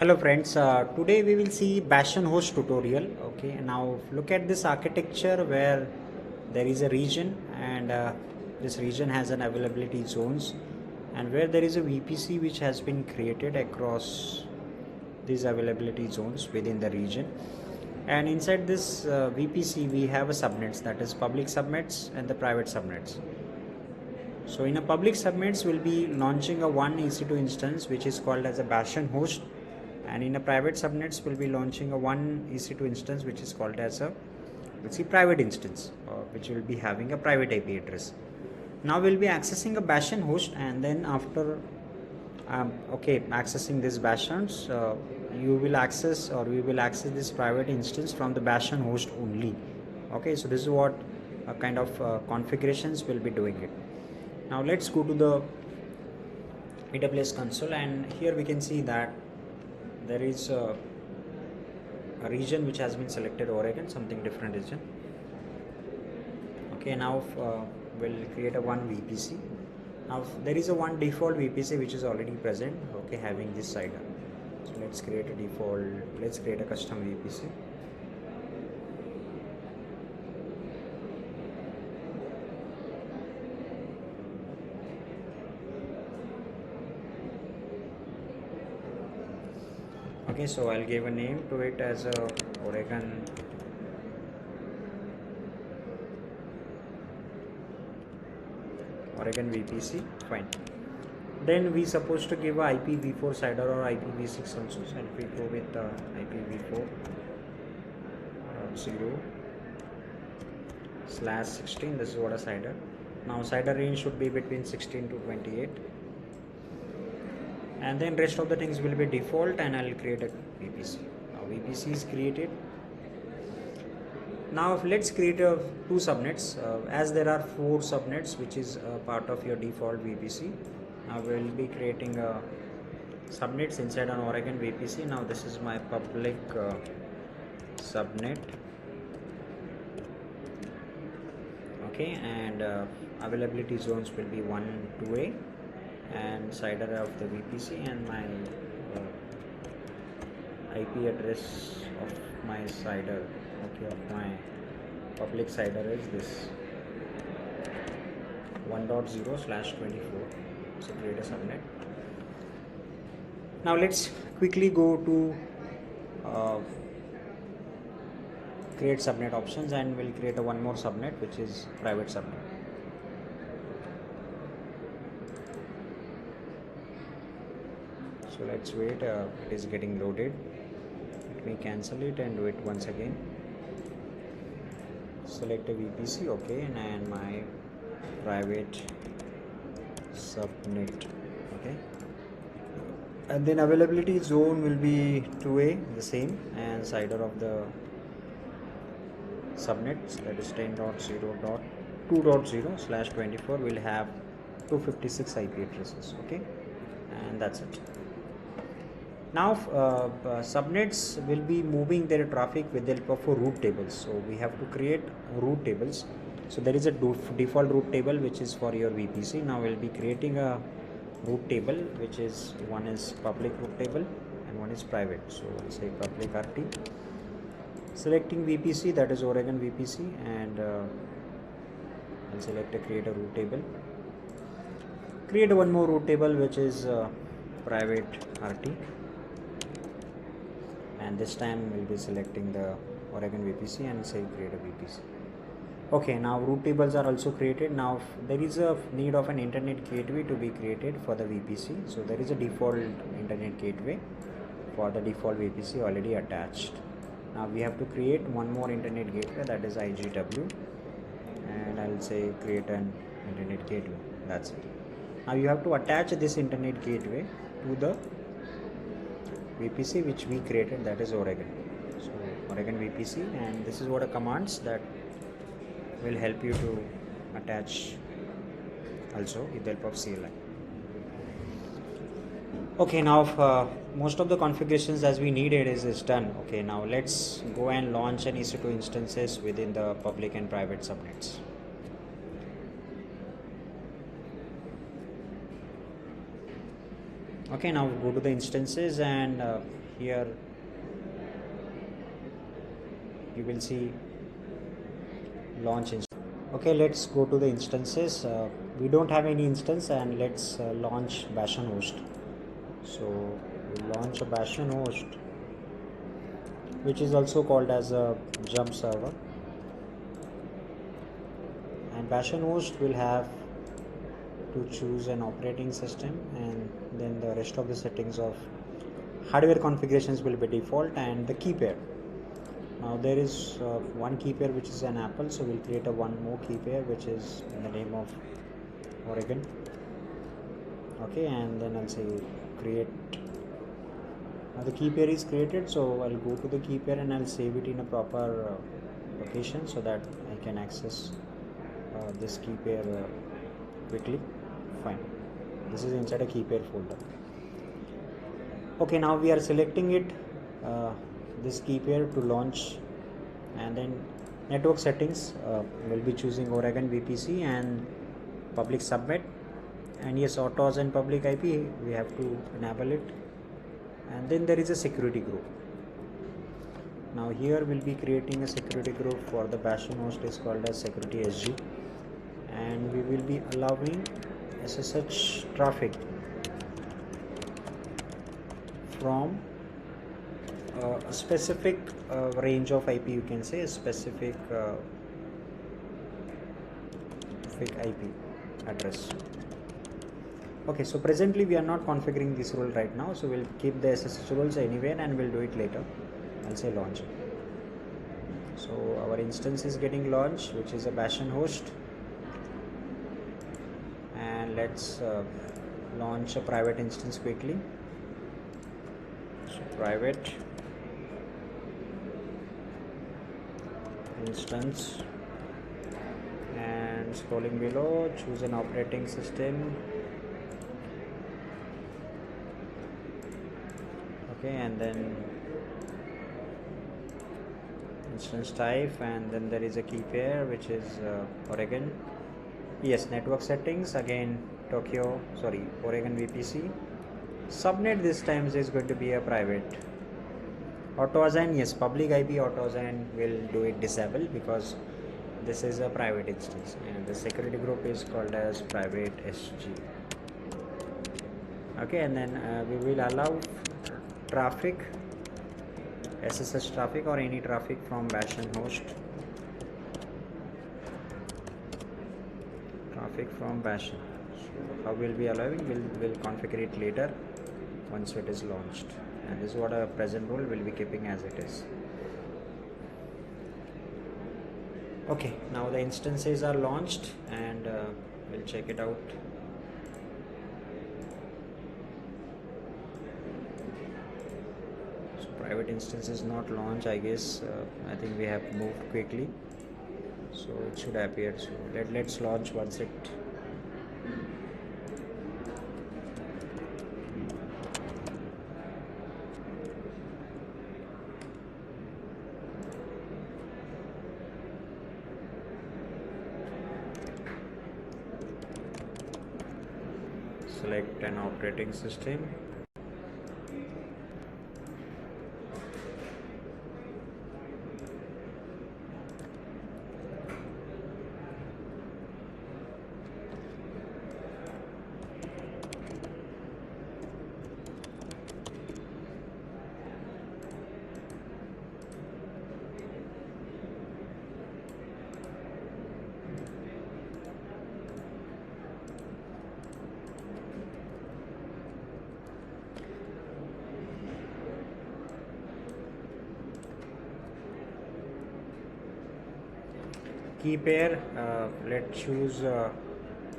Hello friends, today we will see Bastion host tutorial. Okay, now look at this architecture where there is a region and this region has an availability zones and where there is a VPC which has been created across these availability zones within the region, and inside this VPC we have a subnets, that is public subnets and the private subnets. So in a public subnets we'll be launching a one EC2 instance which is called as a Bastion host, and in a private subnets we'll be launching a one EC2 instance which is called as a private instance, which will be having a private IP address. Now we'll be accessing a Bastion host, and then after accessing this Bastions, you will access or we will access this private instance from the Bastion host only. Okay, so this is what kind of configurations we'll be doing it. Now let's go to the AWS console, and here we can see that there is a region which has been selected, Oregon, something different region. Okay, now we'll create a one VPC. Now there is a one default VPC which is already present, okay, having this CIDR. So let's create a default, let's create a custom VPC. Okay, so I'll give a name to it as a Oregon VPC. Fine. Then we supposed to give a IPv4 CIDR or IPv6 also. So if we go with IPv4 0/16, this is what a CIDR. Now CIDR range should be between 16 to 28. And then rest of the things will be default, and I'll create a VPC. Now VPC is created. Now let's create two subnets, as there are four subnets which is part of your default VPC. Now we'll be creating subnets inside an Oregon VPC. Now this is my public subnet. Okay, and availability zones will be 1 2A, and CIDR of the VPC, and my IP address of my CIDR, okay, of my public CIDR is this 1.0/24. So create a subnet. Now let's quickly go to create subnet options, and we'll create a one more subnet which is private subnet. So let's wait, it is getting loaded. Let me cancel it and do it once again. Select a VPC, okay, and my private subnet, okay, and then availability zone will be 2A, the same, and CIDR of the subnets, that is 10.0.2.0/24, will have 256 IP addresses, okay, and that's it. Now subnets will be moving their traffic with the help of route tables. So we have to create route tables. So there is a default route table which is for your VPC. Now we'll be creating a route table which is, one is public route table and one is private. So we'll say public RT. Selecting VPC, that is Oregon VPC, and I'll select a create a route table. Create one more route table which is private RT. And this time we'll be selecting the Oregon VPC and say create a VPC. Okay, now route tables are also created. Now there is a need of an internet gateway to be created for the VPC. So there is a default internet gateway for the default VPC already attached. Now we have to create one more internet gateway, that is IGW, and I'll say create an internet gateway. That's it. Now you have to attach this internet gateway to the VPC which we created, that is Oregon. So Oregon VPC, and this is what a commands that will help you to attach also with the help of CLI. Okay, now most of the configurations as we needed is done. Okay, now let's go and launch an EC2 instances within the public and private subnets. Okay, now go to the instances, and here you will see launch instance. Okay, let's go to the instances. We don't have any instance, and let's launch Bastion host. So we launch a Bastion host, which is also called as a jump server, and Bastion host will have to choose an operating system, and then the rest of the settings of hardware configurations will be default, and the key pair. Now there is one key pair which is an Apple, so we'll create a one more key pair which is in the name of Oregon. Okay, and then I'll say create. Now the key pair is created, so I'll go to the key pair and I'll save it in a proper location so that I can access this key pair quickly. Fine, this is inside a key pair folder. Okay, now we are selecting it, this key pair to launch, and then network settings, we'll be choosing Oregon VPC and public subnet, and yes, autos and public IP we have to enable it, and then there is a security group. Now here we'll be creating a security group for the Bastion host, is called as security SG, and we will be allowing SSH traffic from a specific range of IP, you can say a specific IP address. Okay, so presently we are not configuring this rule right now, so we'll keep the SSH rules anywhere and we'll do it later. I'll say launch. So our instance is getting launched, which is a Bastion host, and let's launch a private instance quickly. So private instance, and scrolling below, choose an operating system. Okay, and then instance type, and then there is a key pair which is Oregon. Yes, network settings, again Oregon VPC. Subnet this time is going to be a private. Auto-assign, yes, public IP auto-assign will do it disable because this is a private instance, and the security group is called as private SG. Okay, and then we will allow traffic, SSH traffic or any traffic from Bastion host. Traffic from Bastion. So how will be allowing? We'll configure it later once it is launched, and this is what our present rule will be keeping as it is. Okay, now the instances are launched, and we'll check it out. So private instance is not launched, I guess. I think we have moved quickly, so it should appear. So let's launch once it. Select an operating system. Key pair, let's choose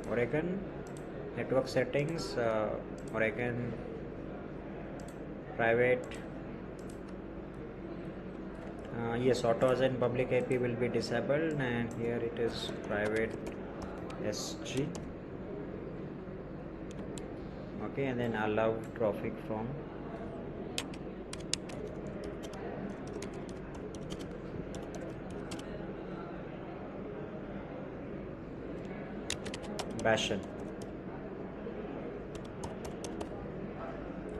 Oregon. Network settings, Oregon private. Yes, autos and public IP will be disabled, and here it is private SG. Okay, and then allow traffic from Bastion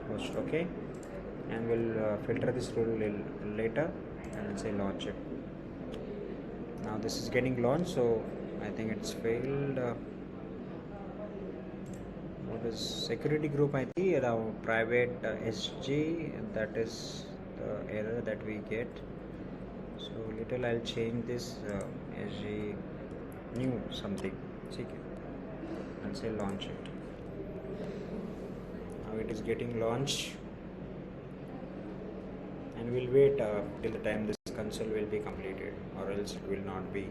host. Okay, and we'll filter this rule later, and we'll say launch it. Now this is getting launched, so I think it's failed. What is security group ID? Now private SG, that is the error that we get. So little I'll change this SG new something. Okay, and say launch it. Now it is getting launched, and we'll wait till the time this console will be completed, or else it will not be.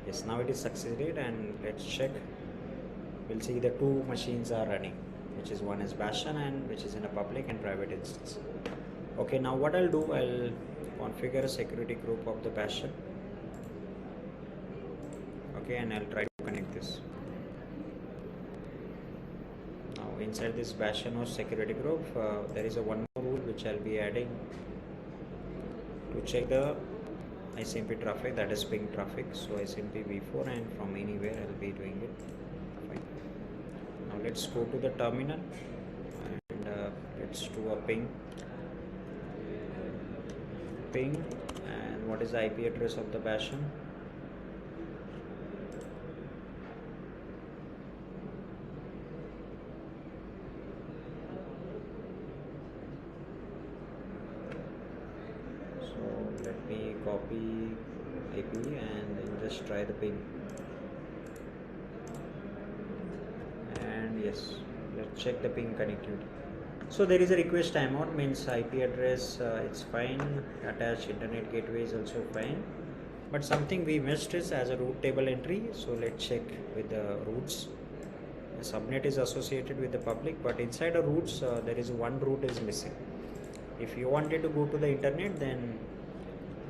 Yes, now it is succeeded, and let's check. We'll see the two machines are running, which is one is Bastion and which is in a public and private instance. Okay, now what I'll do, I'll configure a security group of the Bastion. Okay, and I'll try to connect this. Now inside this Bastion host security group, there is a one more rule which I'll be adding to check the ICMP traffic, that is ping traffic. So ICMP v4, and from anywhere I'll be doing it. Fine. Now let's go to the terminal, and let's do a ping, and what is the IP address of the Bastion? Let me copy IP and then just try the ping, and yes, let's check the ping connectivity. So there is a request timeout, means IP address it's fine, attached internet gateway is also fine, but something we missed is as a route table entry. So let's check with the routes. The subnet is associated with the public, but inside the routes there is one route is missing. If you wanted to go to the internet, then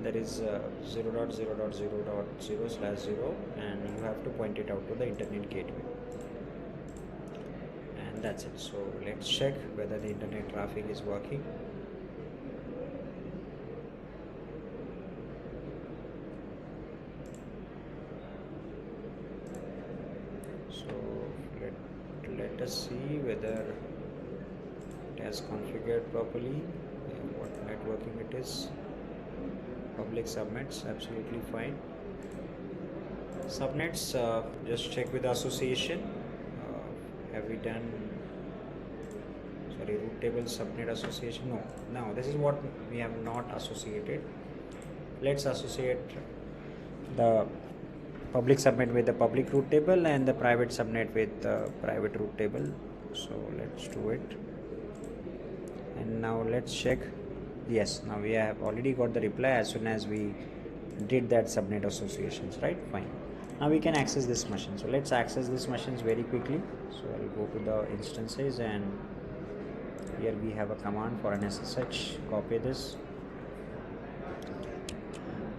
there is 0.0.0.0/0, and you have to point it out to the internet gateway, and that's it. So let's check whether the internet traffic is working. So let us see whether it has configured properly, what networking it is. Public subnets, absolutely fine. Subnets, just check with the association. Have we done, sorry, route table subnet association? No, this is what we have not associated. Let's associate the public subnet with the public route table and the private subnet with the private route table. So let's do it, and now let's check. Yes, now we have already got the reply as soon as we did that subnet associations, right? Fine. Now we can access this machine. So let's access this machines very quickly. So I'll go to the instances, and here we have a command for an SSH. Copy this.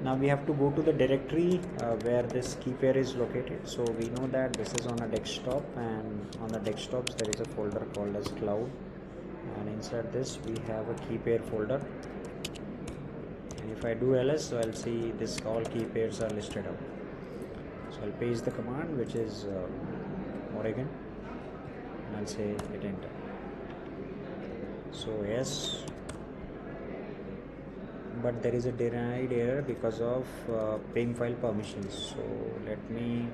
Now we have to go to the directory where this key pair is located. So we know that this is on a desktop, and on the desktops there is a folder called as cloud, and inside this we have a key pair folder, and if I do ls, so I'll see this all key pairs are listed out. So I'll paste the command, which is Oregon, and I'll say hit enter. So yes, but there is a denied error because of ping file permissions. So let me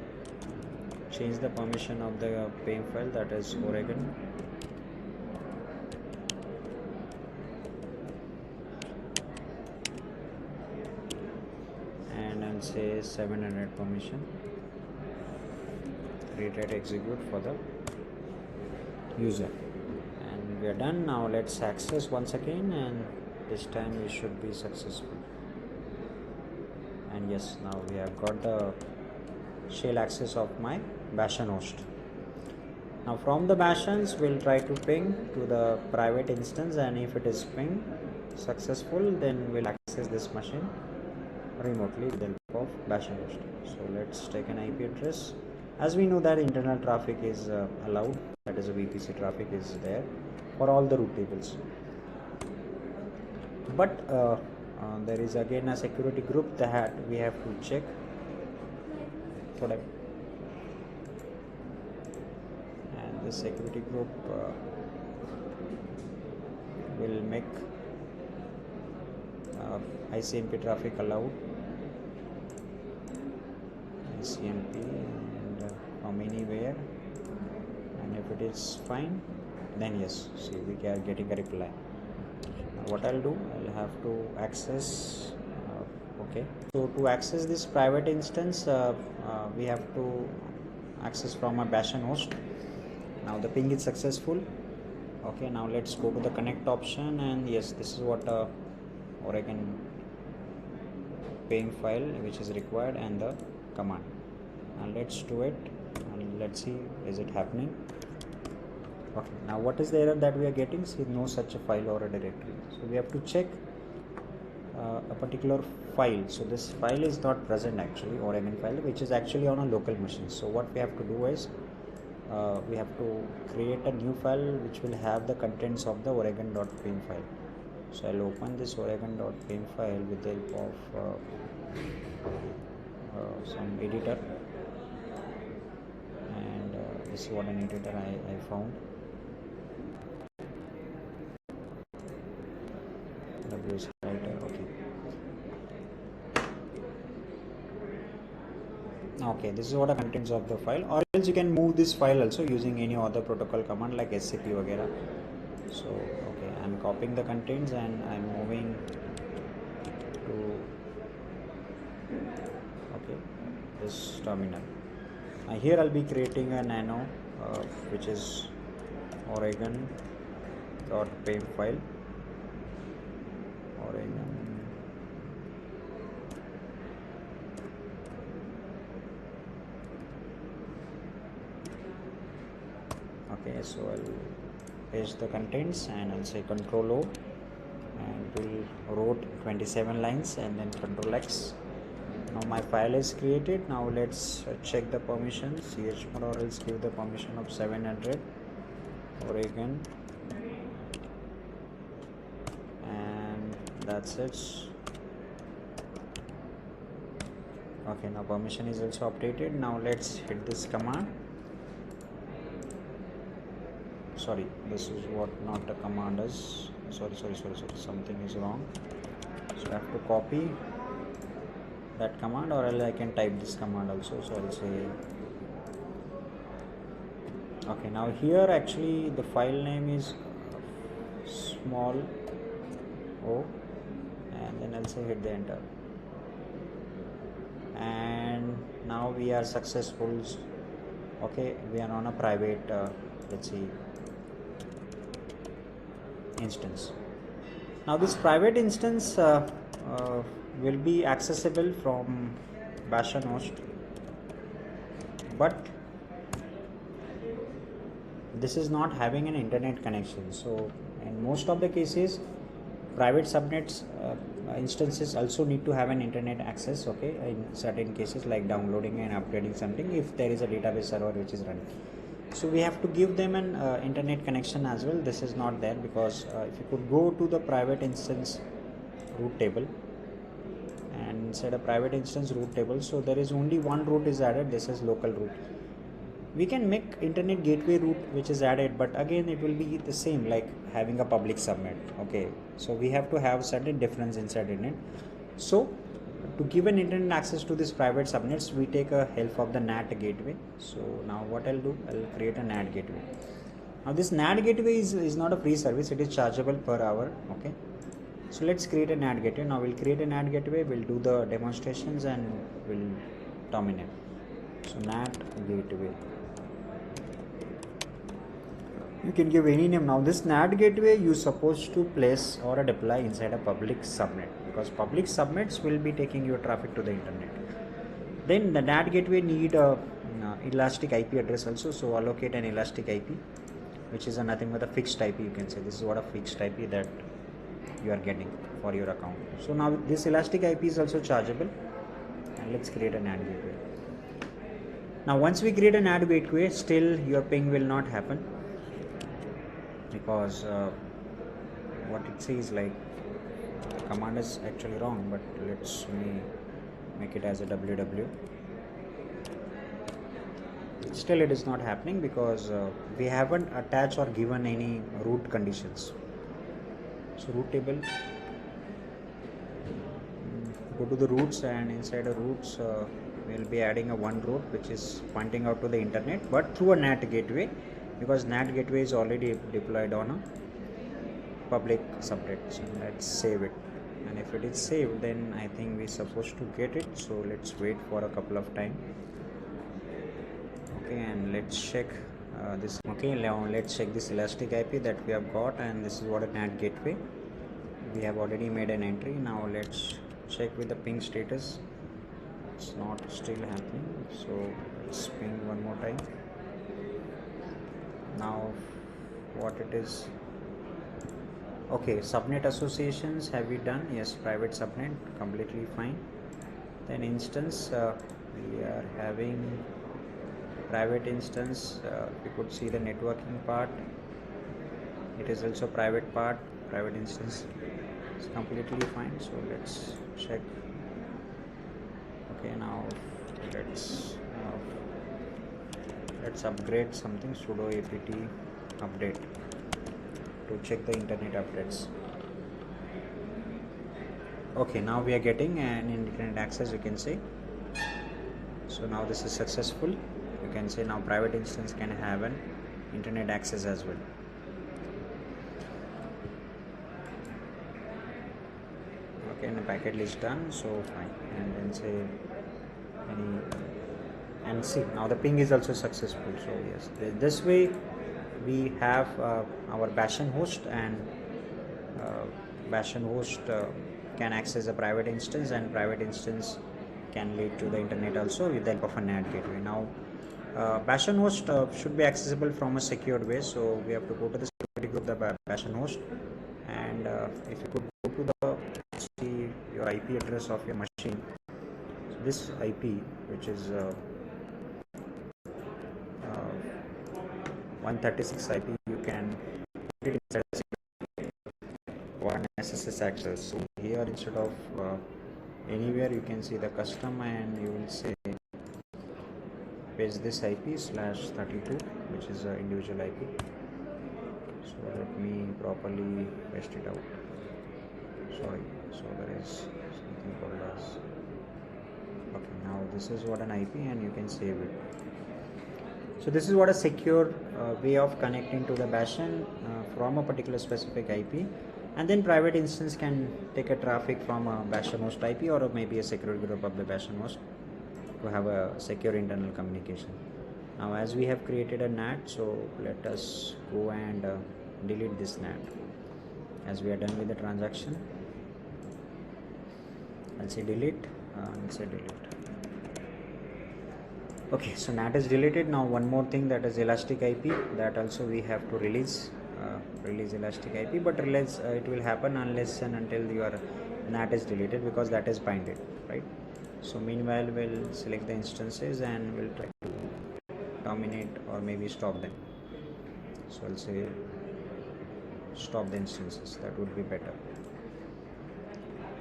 change the permission of the ping file, that is Oregon. And I'll say 700 permission. Retry execute for the user, and we are done. Now let's access once again, and this time we should be successful. And yes, now we have got the shell access of my Bastion host. Now from the Bastions we'll try to ping to the private instance, and if it is ping successful, then we'll access this machine remotely with the help of Bastion host. So let's take an IP address. As we know that internal traffic is allowed, that is a VPC traffic is there for all the route tables. But there is again a security group that we have to check. And this security group will make ICMP traffic allowed, ICMP, and from anywhere, and if it is fine, then yes, see, we are getting a reply. Now what I'll do, I'll have to access. Okay, so to access this private instance, we have to access from a Bastion host. Now the ping is successful. Okay, now let's go to the connect option, and yes, this is what Oregon ping file which is required and the command. Now let's do it and let's see, is it happening. Okay, now what is the error that we are getting? See, no such a file or a directory. So we have to check a particular file. So this file is not present actually, Oregon file, which is actually on a local machine. So what we have to do is we have to create a new file which will have the contents of the oregon.ping file. So I'll open this oregon.ping file with the help of some editor, and this is what an editor I found. WS writer. Okay, this is what the contents of the file, or else you can move this file also using any other protocol command like scp वगैरह. So okay, I'm copying the contents and I'm moving to this terminal. Here I'll be creating a nano which is oregon.ping file, Oregon. Okay, so I'll paste the contents and I'll say Control O, and it will wrote 27 lines, and then Control X. Now my file is created. Now let's check the permissions. chmod, or else give the permission of 700 Oregon, and that's it. Okay, now permission is also updated. Now let's hit this command. Sorry, this is what not the command is. Sorry, something is wrong. So I have to copy that command, or else I can type this command also. So I'll say, okay, now here actually the file name is small o, and then I'll say hit the enter, and now we are successful. Okay, we are on a private let's see instance. Now this private instance will be accessible from Bastion host, but this is not having an internet connection. So in most of the cases, private subnets instances also need to have an internet access. Okay, in certain cases like downloading and upgrading something, if there is a database server which is running, so we have to give them an internet connection as well. This is not there because if you could go to the private instance root table and inside a private instance root table, so there is only one root is added. This is local root. We can make internet gateway root which is added, but again it will be the same like having a public subnet. Okay, so we have to have certain difference inside it. So to give an internet access to this private subnets, we take a help of the NAT gateway. So now what I'll do, I'll create a NAT gateway. Now this NAT gateway is not a free service, it is chargeable per hour. Okay, so let's create a NAT gateway. Now we'll create a NAT gateway, we'll do the demonstrations and we'll terminate. So NAT gateway, you can give any name. Now this NAT gateway you're supposed to place or deploy inside a public subnet, because public subnets will be taking your traffic to the internet. Then the NAT gateway need a elastic IP address also. So allocate an elastic IP, which is nothing but a fixed IP. You can say this is what a fixed IP that you are getting for your account. So now this elastic IP is also chargeable, and let's create a NAT gateway. Now once we create a NAT gateway, still your ping will not happen, because what it says like command is actually wrong, but let's make it as a ww. Still it is not happening because we haven't attached or given any root conditions. So root table, go to the roots, and inside the roots we'll be adding a one route which is pointing out to the internet, but through a NAT gateway, because NAT gateway is already deployed on a public subnet. So let's save it, and if it is saved, then I think we're supposed to get it. So let's wait for a couple of time. Okay, and let's check this. Okay, now let's check this elastic IP that we have got, and this is what a NAT gateway. We have already made an entry. Now let's check with the ping status. It's not still happening, so let's ping one more time. Now what it is, okay, subnet associations have we done? Yes, private subnet, completely fine. Then instance, we are having private instance. We could see the networking part, it is also private part, private instance is completely fine. So let's check. Okay, now let's upgrade something, sudo apt update, to check the internet updates. Okay, now we are getting an internet access, you can say. So now this is successful. You can say now private instance can have an internet access as well. Okay, and the packet list done, so fine. And then say and see, now the ping is also successful. So yes, this way we have our Bastion host, and Bastion host can access a private instance, and private instance can lead to the internet also with the help of a NAT gateway. Now Bastion host should be accessible from a secured way, so we have to go to the security group, the Bastion host, and if you could go to the see your IP address of your machine. So this IP, which is 136 IP, you can put it inside for an SSH access. So here, instead of anywhere, you can see the custom, and you will say paste this IP /32, which is an individual IP. So let me properly paste it out. Sorry, so there is something called as, okay, now this is what an IP, and you can save it. So this is what a secure way of connecting to the Bastion from a particular specific IP, and then private instance can take a traffic from a Bastion host IP, or maybe a security group of the Bastion host, to have a secure internal communication. Now as we have created a NAT, so let us go and delete this NAT. As we are done with the transaction, I'll say delete, and say delete. Okay, so NAT is deleted. Now one more thing, that is elastic IP, that also we have to release elastic IP, but realize it will happen unless and until your NAT is deleted, because that is binded, right? So meanwhile we'll select the instances and we'll try to terminate or maybe stop them. So I'll say stop the instances, that would be better.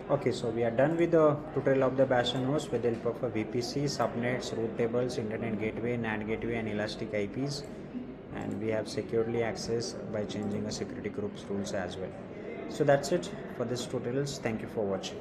Okay, so we are done with the tutorial of the Bastion host with the help of a VPC, subnets, route tables, internet gateway, NAT gateway, and elastic IPs, and we have securely accessed by changing a security group's rules as well. So that's it for this tutorials. Thank you for watching.